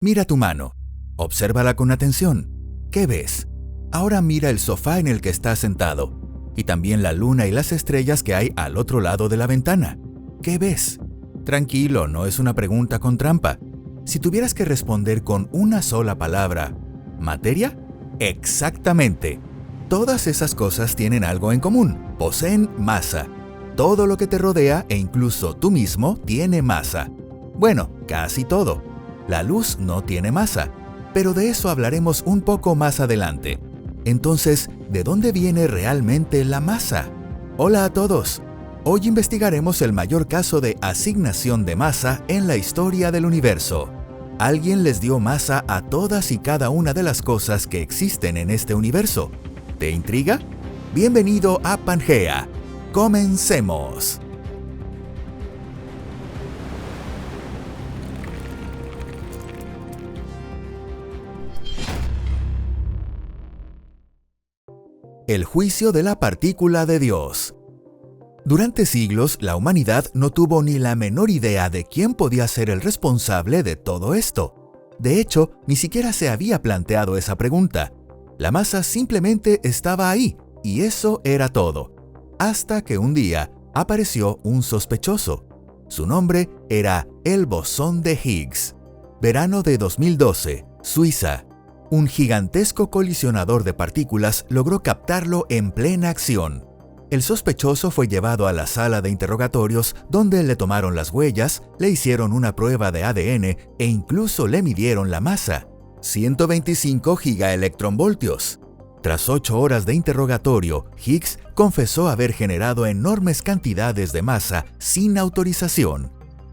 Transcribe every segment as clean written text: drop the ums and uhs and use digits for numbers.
Mira tu mano. Obsérvala con atención. ¿Qué ves? Ahora mira el sofá en el que estás sentado y también la luna y las estrellas que hay al otro lado de la ventana. ¿Qué ves? Tranquilo, no es una pregunta con trampa. Si tuvieras que responder con una sola palabra, ¿materia? Exactamente. Todas esas cosas tienen algo en común. Poseen masa. Todo lo que te rodea e incluso tú mismo tiene masa. Bueno, casi todo. La luz no tiene masa, pero de eso hablaremos un poco más adelante. Entonces, ¿de dónde viene realmente la masa? Hola a todos. Hoy investigaremos el mayor caso de asignación de masa en la historia del universo. Alguien les dio masa a todas y cada una de las cosas que existen en este universo. ¿Te intriga? Bienvenido a Pangea. ¡Comencemos! El juicio de la partícula de Dios. Durante siglos, la humanidad no tuvo ni la menor idea de quién podía ser el responsable de todo esto. De hecho, ni siquiera se había planteado esa pregunta. La masa simplemente estaba ahí, y eso era todo. Hasta que un día apareció un sospechoso. Su nombre era el bosón de Higgs. Verano de 2012, Suiza. Un gigantesco colisionador de partículas logró captarlo en plena acción. El sospechoso fue llevado a la sala de interrogatorios donde le tomaron las huellas, le hicieron una prueba de ADN e incluso le midieron la masa, 125 gigaelectronvoltios. Tras 8 horas de interrogatorio, Higgs confesó haber generado enormes cantidades de masa sin autorización.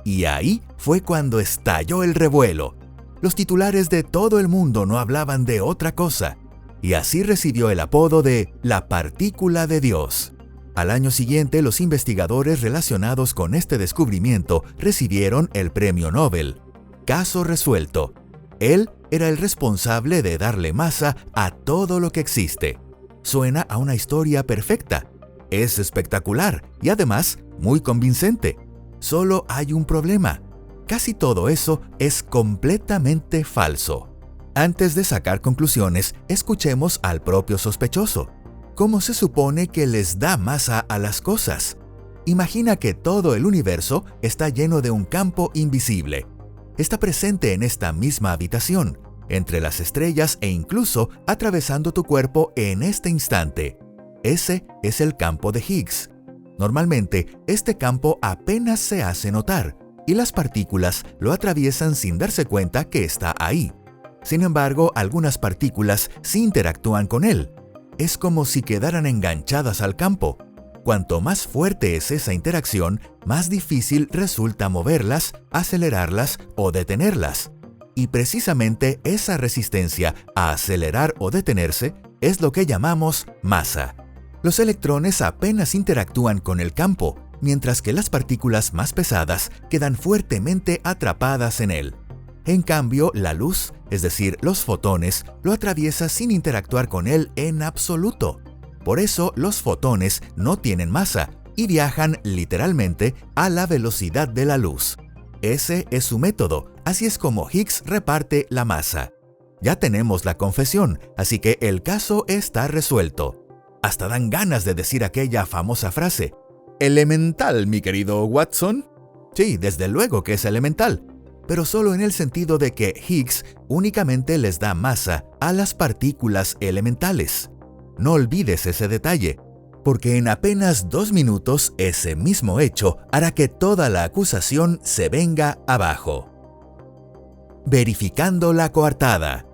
Y ahí fue cuando estalló el revuelo. Los titulares de todo el mundo no hablaban de otra cosa, y así recibió el apodo de la partícula de Dios. Al año siguiente, los investigadores relacionados con este descubrimiento recibieron el premio Nobel. Caso resuelto. Él era el responsable de darle masa a todo lo que existe. Suena a una historia perfecta. Es espectacular y además muy convincente. Solo hay un problema. Casi todo eso es completamente falso. Antes de sacar conclusiones, escuchemos al propio sospechoso. ¿Cómo se supone que les da masa a las cosas? Imagina que todo el universo está lleno de un campo invisible. Está presente en esta misma habitación, entre las estrellas e incluso atravesando tu cuerpo en este instante. Ese es el campo de Higgs. Normalmente, este campo apenas se hace notar, y las partículas lo atraviesan sin darse cuenta que está ahí. Sin embargo, algunas partículas sí interactúan con él. Es como si quedaran enganchadas al campo. Cuanto más fuerte es esa interacción, más difícil resulta moverlas, acelerarlas o detenerlas. Y precisamente esa resistencia a acelerar o detenerse es lo que llamamos masa. Los electrones apenas interactúan con el campo, mientras que las partículas más pesadas quedan fuertemente atrapadas en él. En cambio, la luz, es decir, los fotones, lo atraviesa sin interactuar con él en absoluto. Por eso, los fotones no tienen masa y viajan literalmente a la velocidad de la luz. Ese es su método, así es como Higgs reparte la masa. Ya tenemos la confesión, así que el caso está resuelto. Hasta dan ganas de decir aquella famosa frase: ¿elemental, mi querido Watson? Sí, desde luego que es elemental, pero solo en el sentido de que Higgs únicamente les da masa a las partículas elementales. No olvides ese detalle, porque en apenas 2 minutos ese mismo hecho hará que toda la acusación se venga abajo. Verificando la coartada.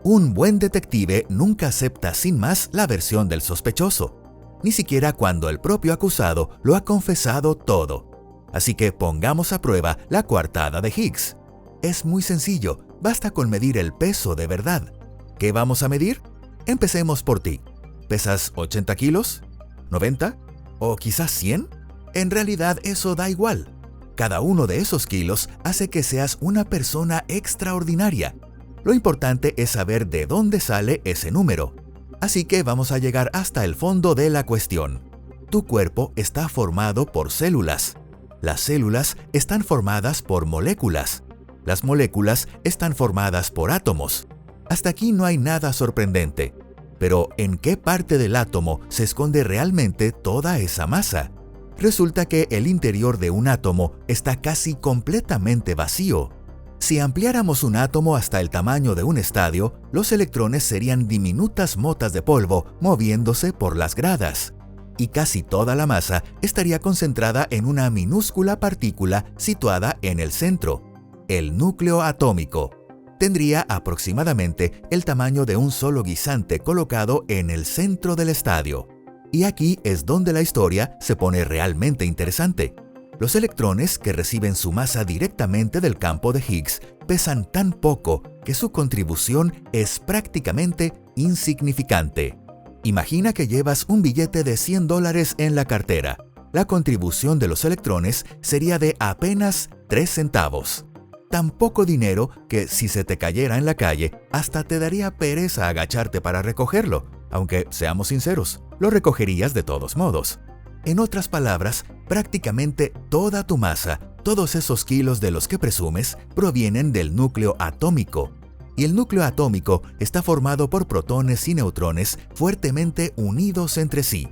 Un buen detective nunca acepta sin más la versión del sospechoso, ni siquiera cuando el propio acusado lo ha confesado todo. Así que pongamos a prueba la coartada de Higgs. Es muy sencillo, basta con medir el peso de verdad. ¿Qué vamos a medir? Empecemos por ti. ¿Pesas 80 kilos? ¿90? ¿O quizás 100? En realidad eso da igual. Cada uno de esos kilos hace que seas una persona extraordinaria. Lo importante es saber de dónde sale ese número. Así que vamos a llegar hasta el fondo de la cuestión. Tu cuerpo está formado por células. Las células están formadas por moléculas. Las moléculas están formadas por átomos. Hasta aquí no hay nada sorprendente. Pero ¿en qué parte del átomo se esconde realmente toda esa masa? Resulta que el interior de un átomo está casi completamente vacío. Si ampliáramos un átomo hasta el tamaño de un estadio, los electrones serían diminutas motas de polvo moviéndose por las gradas. Y casi toda la masa estaría concentrada en una minúscula partícula situada en el centro, el núcleo atómico. Tendría aproximadamente el tamaño de un solo guisante colocado en el centro del estadio. Y aquí es donde la historia se pone realmente interesante. Los electrones que reciben su masa directamente del campo de Higgs pesan tan poco que su contribución es prácticamente insignificante. Imagina que llevas un billete de $100 en la cartera. La contribución de los electrones sería de apenas 3 centavos. Tan poco dinero que si se te cayera en la calle, hasta te daría pereza agacharte para recogerlo, aunque seamos sinceros, lo recogerías de todos modos. En otras palabras, prácticamente toda tu masa, todos esos kilos de los que presumes, provienen del núcleo atómico. Y el núcleo atómico está formado por protones y neutrones fuertemente unidos entre sí.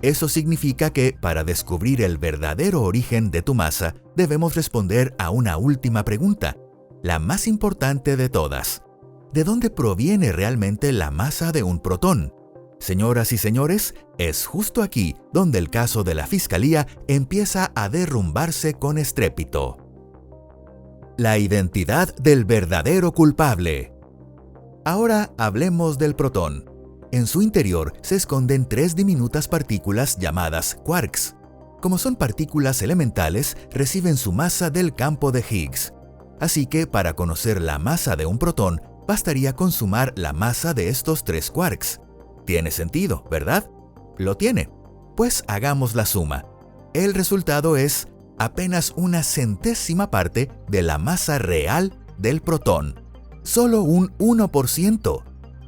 Eso significa que, para descubrir el verdadero origen de tu masa, debemos responder a una última pregunta, la más importante de todas. ¿De dónde proviene realmente la masa de un protón? Señoras y señores, es justo aquí donde el caso de la Fiscalía empieza a derrumbarse con estrépito. La identidad del verdadero culpable. Ahora hablemos del protón. En su interior se esconden 3 diminutas partículas llamadas quarks. Como son partículas elementales, reciben su masa del campo de Higgs. Así que para conocer la masa de un protón, bastaría con sumar la masa de estos 3 quarks. Tiene sentido, ¿verdad? Lo tiene. Pues hagamos la suma. El resultado es apenas una centésima parte de la masa real del protón. Solo un 1%.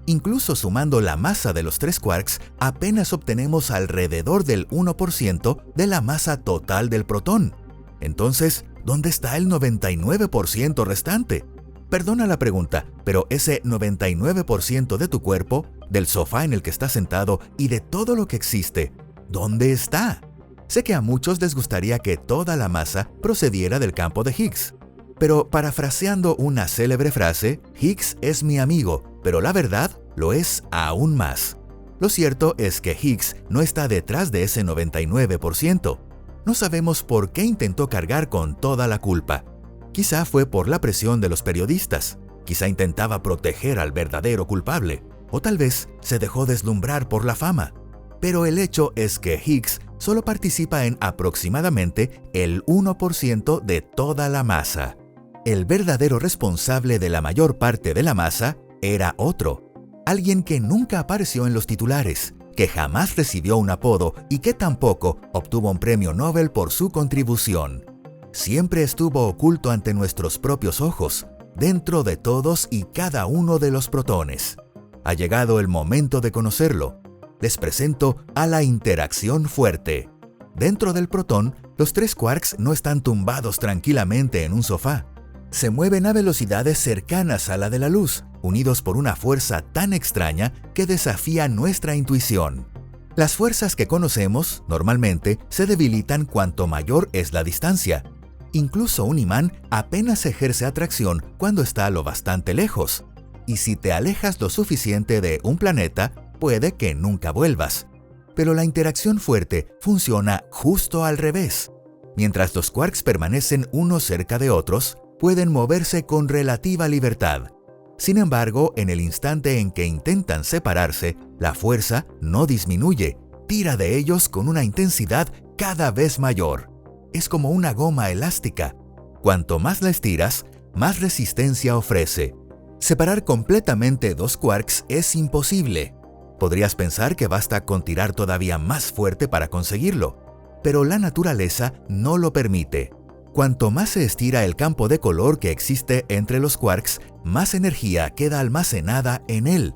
Incluso sumando la masa de los 3 quarks, apenas obtenemos alrededor del 1% de la masa total del protón. Entonces, ¿dónde está el 99% restante? Perdona la pregunta, pero ese 99% de tu cuerpo, del sofá en el que estás sentado y de todo lo que existe, ¿dónde está? Sé que a muchos les gustaría que toda la masa procediera del campo de Higgs. Pero parafraseando una célebre frase, Higgs es mi amigo, pero la verdad lo es aún más. Lo cierto es que Higgs no está detrás de ese 99%. No sabemos por qué intentó cargar con toda la culpa. Quizá fue por la presión de los periodistas. Quizá intentaba proteger al verdadero culpable. O tal vez se dejó deslumbrar por la fama. Pero el hecho es que Higgs solo participa en aproximadamente el 1% de toda la masa. El verdadero responsable de la mayor parte de la masa era otro. Alguien que nunca apareció en los titulares, que jamás recibió un apodo y que tampoco obtuvo un premio Nobel por su contribución. Siempre estuvo oculto ante nuestros propios ojos, dentro de todos y cada uno de los protones. Ha llegado el momento de conocerlo. Les presento a la interacción fuerte. Dentro del protón, los 3 quarks no están tumbados tranquilamente en un sofá. Se mueven a velocidades cercanas a la de la luz, unidos por una fuerza tan extraña que desafía nuestra intuición. Las fuerzas que conocemos, normalmente, se debilitan cuanto mayor es la distancia. Incluso un imán apenas ejerce atracción cuando está lo bastante lejos. Y si te alejas lo suficiente de un planeta, puede que nunca vuelvas. Pero la interacción fuerte funciona justo al revés. Mientras los quarks permanecen unos cerca de otros, pueden moverse con relativa libertad. Sin embargo, en el instante en que intentan separarse, la fuerza no disminuye, tira de ellos con una intensidad cada vez mayor. Es como una goma elástica. Cuanto más la estiras, más resistencia ofrece. Separar completamente 2 quarks es imposible. Podrías pensar que basta con tirar todavía más fuerte para conseguirlo, pero la naturaleza no lo permite. Cuanto más se estira el campo de color que existe entre los quarks, más energía queda almacenada en él.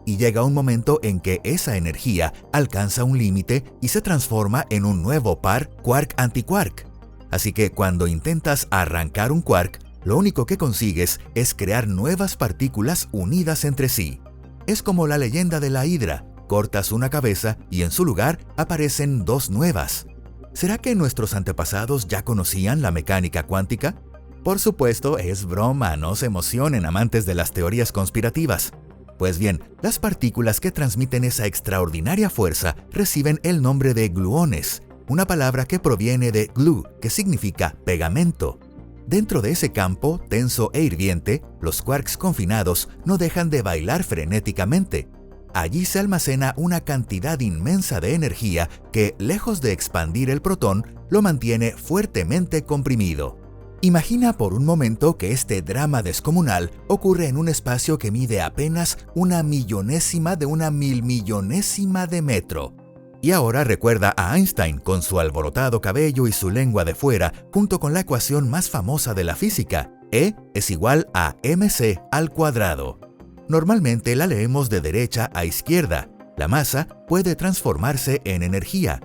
Y llega un momento en que esa energía alcanza un límite y se transforma en un nuevo par quark-antiquark. Así que cuando intentas arrancar un quark, Lo único que consigues es crear nuevas partículas unidas entre sí. Es como la leyenda de la hidra: cortas una cabeza y en su lugar aparecen dos nuevas. ¿Será que nuestros antepasados ya conocían la mecánica cuántica? Por supuesto, es broma, no se emocionen, amantes de las teorías conspirativas. Pues bien, las partículas que transmiten esa extraordinaria fuerza reciben el nombre de gluones, una palabra que proviene de glue, que significa pegamento. Dentro de ese campo tenso e hirviente, los quarks confinados no dejan de bailar frenéticamente. Allí se almacena una cantidad inmensa de energía que, lejos de expandir el protón, lo mantiene fuertemente comprimido. Imagina por un momento que este drama descomunal ocurre en un espacio que mide apenas una millonésima de una milmillonésima de metro. Y ahora recuerda a Einstein con su alborotado cabello y su lengua de fuera, junto con la ecuación más famosa de la física: E es igual a mc al cuadrado. Normalmente la leemos de derecha a izquierda. La masa puede transformarse en energía,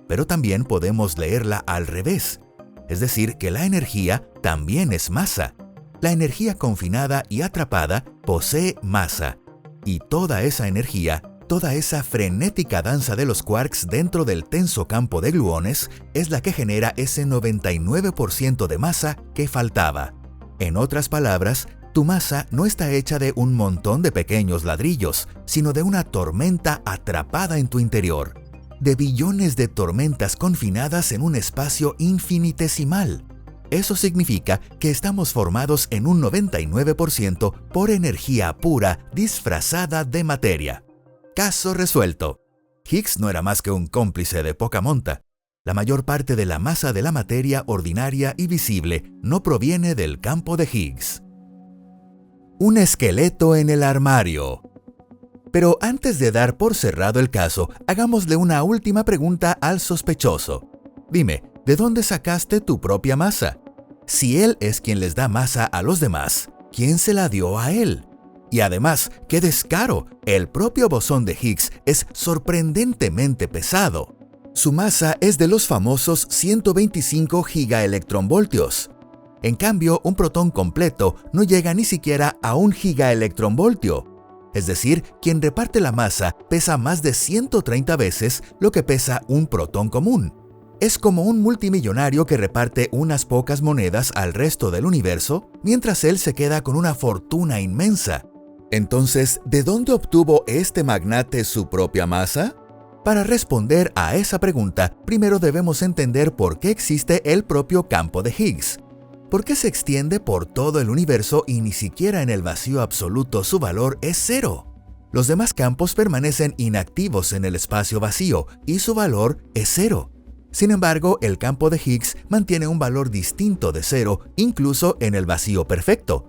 pero también podemos leerla al revés. Es decir, que la energía también es masa. La energía confinada y atrapada posee masa. Y toda esa energía, toda esa frenética danza de los quarks dentro del tenso campo de gluones es la que genera ese 99% de masa que faltaba. En otras palabras, tu masa no está hecha de un montón de pequeños ladrillos, sino de una tormenta atrapada en tu interior, de billones de tormentas confinadas en un espacio infinitesimal. Eso significa que estamos formados en un 99% por energía pura disfrazada de materia. Caso resuelto. Higgs no era más que un cómplice de poca monta. La mayor parte de la masa de la materia ordinaria y visible no proviene del campo de Higgs. Un esqueleto en el armario. Pero antes de dar por cerrado el caso, hagámosle una última pregunta al sospechoso. Dime, ¿de dónde sacaste tu propia masa? Si él es quien les da masa a los demás, ¿quién se la dio a él? Y además, ¡qué descaro! El propio bosón de Higgs es sorprendentemente pesado. Su masa es de los famosos 125 gigaelectronvoltios. En cambio, un protón completo no llega ni siquiera a 1 gigaelectronvoltio. Es decir, quien reparte la masa pesa más de 130 veces lo que pesa un protón común. Es como un multimillonario que reparte unas pocas monedas al resto del universo, mientras él se queda con una fortuna inmensa. Entonces, ¿de dónde obtuvo este magnate su propia masa? Para responder a esa pregunta, primero debemos entender por qué existe el propio campo de Higgs. ¿Por qué se extiende por todo el universo y ni siquiera en el vacío absoluto su valor es cero? Los demás campos permanecen inactivos en el espacio vacío y su valor es cero. Sin embargo, el campo de Higgs mantiene un valor distinto de cero incluso en el vacío perfecto.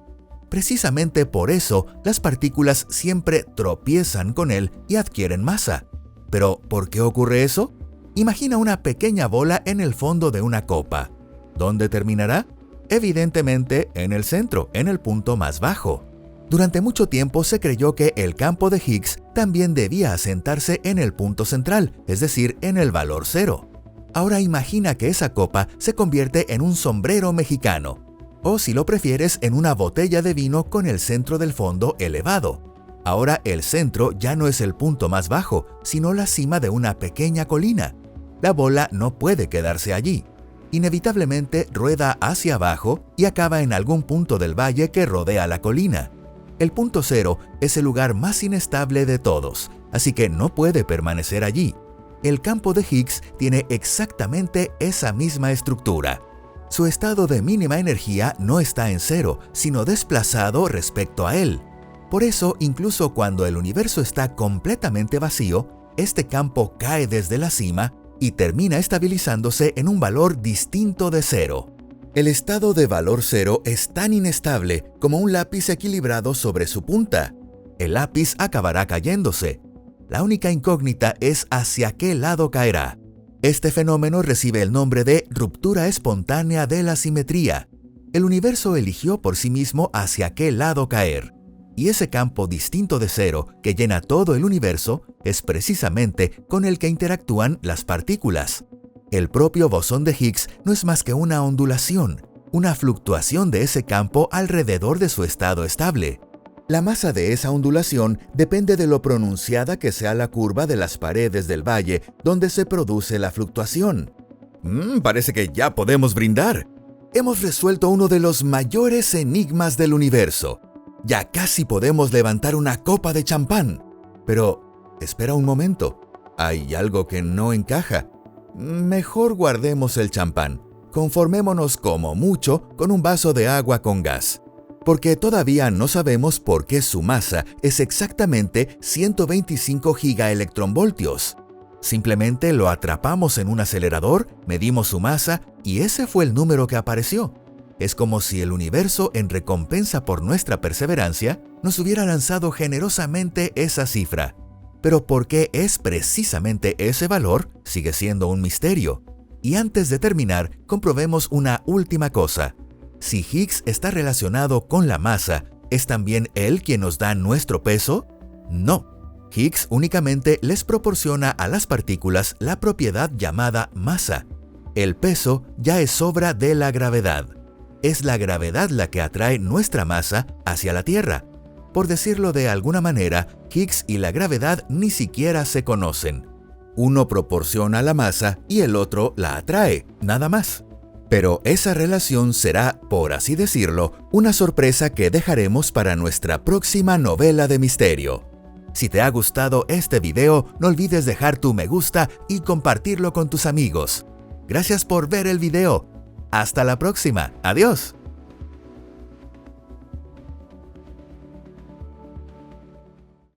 Precisamente por eso, las partículas siempre tropiezan con él y adquieren masa. ¿Pero por qué ocurre eso? Imagina una pequeña bola en el fondo de una copa. ¿Dónde terminará? Evidentemente en el centro, en el punto más bajo. Durante mucho tiempo se creyó que el campo de Higgs también debía asentarse en el punto central, es decir, en el valor cero. Ahora imagina que esa copa se convierte en un sombrero mexicano, o si lo prefieres, en una botella de vino con el centro del fondo elevado. Ahora el centro ya no es el punto más bajo, sino la cima de una pequeña colina. La bola no puede quedarse allí. Inevitablemente rueda hacia abajo y acaba en algún punto del valle que rodea la colina. El punto cero es el lugar más inestable de todos, así que no puede permanecer allí. El campo de Higgs tiene exactamente esa misma estructura. Su estado de mínima energía no está en cero, sino desplazado respecto a él. Por eso, incluso cuando el universo está completamente vacío, este campo cae desde la cima y termina estabilizándose en un valor distinto de cero. El estado de valor cero es tan inestable como un lápiz equilibrado sobre su punta. El lápiz acabará cayéndose. La única incógnita es hacia qué lado caerá. Este fenómeno recibe el nombre de ruptura espontánea de la simetría. El universo eligió por sí mismo hacia qué lado caer. Y ese campo distinto de cero que llena todo el universo es precisamente con el que interactúan las partículas. El propio bosón de Higgs no es más que una ondulación. una fluctuación de ese campo alrededor de su estado estable. La masa de esa ondulación depende de lo pronunciada que sea la curva de las paredes del valle donde se produce la fluctuación. Parece que ya podemos brindar. Hemos resuelto uno de los mayores enigmas del universo. Ya casi podemos levantar una copa de champán. Pero, espera un momento. Hay algo que no encaja. Mejor guardemos el champán. Conformémonos como mucho con un vaso de agua con gas. Porque todavía no sabemos por qué su masa es exactamente 125 gigaelectronvoltios. Simplemente lo atrapamos en un acelerador, medimos su masa y ese fue el número que apareció. Es como si el universo, en recompensa por nuestra perseverancia, nos hubiera lanzado generosamente esa cifra. Pero por qué es precisamente ese valor sigue siendo un misterio. Y antes de terminar, comprobemos una última cosa. Si Higgs está relacionado con la masa, ¿es también él quien nos da nuestro peso? No. Higgs únicamente les proporciona a las partículas la propiedad llamada masa. El peso ya es obra de la gravedad. Es la gravedad la que atrae nuestra masa hacia la Tierra. Por decirlo de alguna manera, Higgs y la gravedad ni siquiera se conocen. Uno proporciona la masa y el otro la atrae, nada más. Pero esa relación será, por así decirlo, una sorpresa que dejaremos para nuestra próxima novela de misterio. Si te ha gustado este video, no olvides dejar tu me gusta y compartirlo con tus amigos. Gracias por ver el video. Hasta la próxima. Adiós.